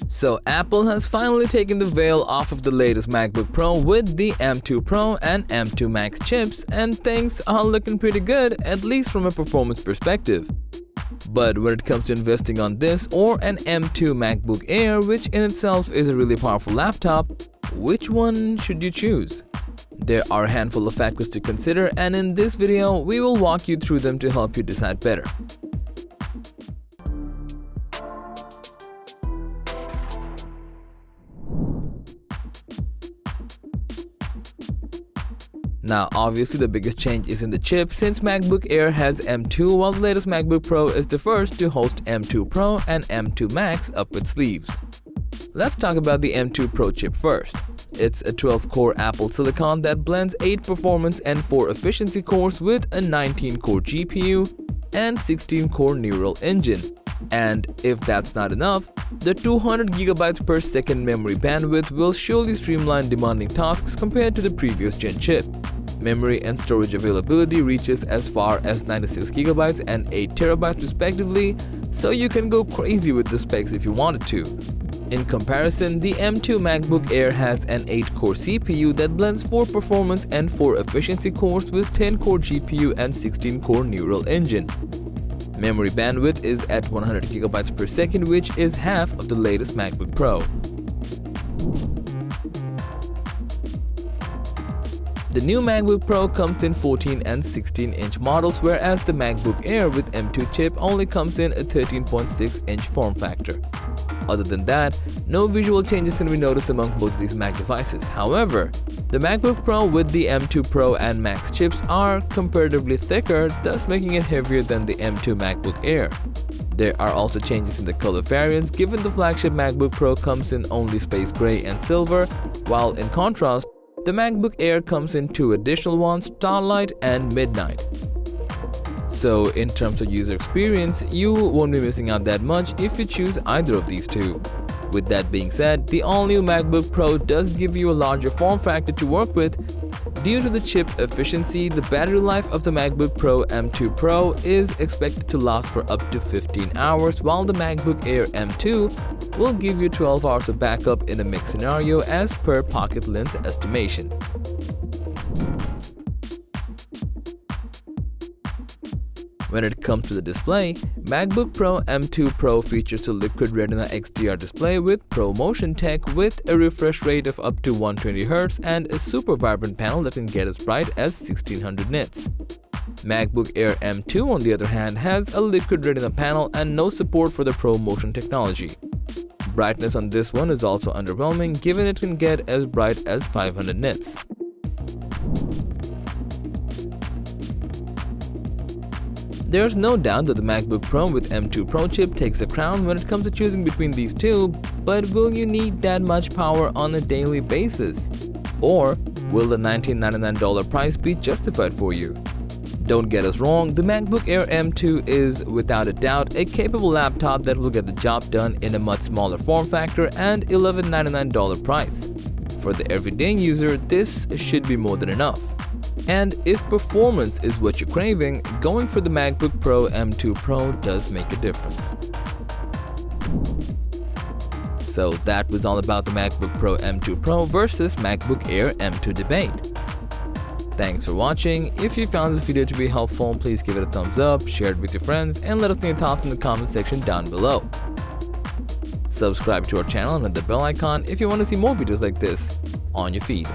So Apple has finally taken the veil off of the latest MacBook Pro with the M2 Pro and M2 Max chips, and things are looking pretty good, at least from a performance perspective. But when it comes to investing on this or an M2 MacBook Air, which in itself is a really powerful laptop, which one should you choose? There are a handful of factors to consider, and in this video, we will walk you through them to help you decide better. Now, obviously the biggest change is in the chip, since MacBook Air has M2 while the latest MacBook Pro is the first to host M2 Pro and M2 Max up its sleeves. Let's talk about the M2 Pro chip first. It's a 12-core Apple Silicon that blends 8 performance and 4 efficiency cores with a 19-core GPU and 16-core neural engine. And if that's not enough, the 200GB per second memory bandwidth will surely streamline demanding tasks compared to the previous gen chip. Memory and storage availability reaches as far as 96GB and 8TB respectively, so you can go crazy with the specs if you wanted to. In comparison, the M2 MacBook Air has an 8-core CPU that blends 4 performance and 4 efficiency cores with 10-core GPU and 16-core neural engine. Memory bandwidth is at 100GB per second, which is half of the latest MacBook Pro. The new MacBook Pro comes in 14 and 16-inch models, whereas the MacBook Air with M2 chip only comes in a 13.6-inch form factor. Other than that, no visual changes can be noticed among both of these Mac devices. However, the MacBook Pro with the M2 Pro and Max chips are comparatively thicker, thus making it heavier than the M2 MacBook Air. There are also changes in the color variants, given the flagship MacBook Pro comes in only space gray and silver, while in contrast, the MacBook Air comes in 2 additional ones, Starlight and Midnight. So in terms of user experience, you won't be missing out that much if you choose either of these two. With that being said, the all-new MacBook Pro does give you a larger form factor to work with. Due to the chip efficiency, the battery life of the MacBook Pro M2 Pro is expected to last for up to 15 hours, while the MacBook Air M2 will give you 12 hours of backup in a mixed scenario as per Pocket Lens estimation. When it comes to the display, MacBook Pro M2 Pro features a Liquid Retina XDR display with Pro Motion Tech with a refresh rate of up to 120Hz and a super vibrant panel that can get as bright as 1600 nits. MacBook Air M2 on the other hand has a Liquid Retina panel and no support for the Pro Motion technology. Brightness on this one is also underwhelming, given it can get as bright as 500 nits. There's no doubt that the MacBook Pro with M2 Pro chip takes the crown when it comes to choosing between these two, but will you need that much power on a daily basis? Or will the $1,999 price be justified for you? Don't get us wrong, the MacBook Air M2 is without a doubt a capable laptop that will get the job done in a much smaller form factor and $1,199 price. For the everyday user, this should be more than enough. And if performance is what you're craving, going for the MacBook Pro M2 Pro does make a difference. So that was all about the MacBook Pro M2 Pro versus MacBook Air M2 debate. Thanks for watching. If you found this video to be helpful, please give it a thumbs up, share it with your friends, and let us know your thoughts in the comment section down below. Subscribe to our channel and hit the bell icon if you want to see more videos like this on your feed.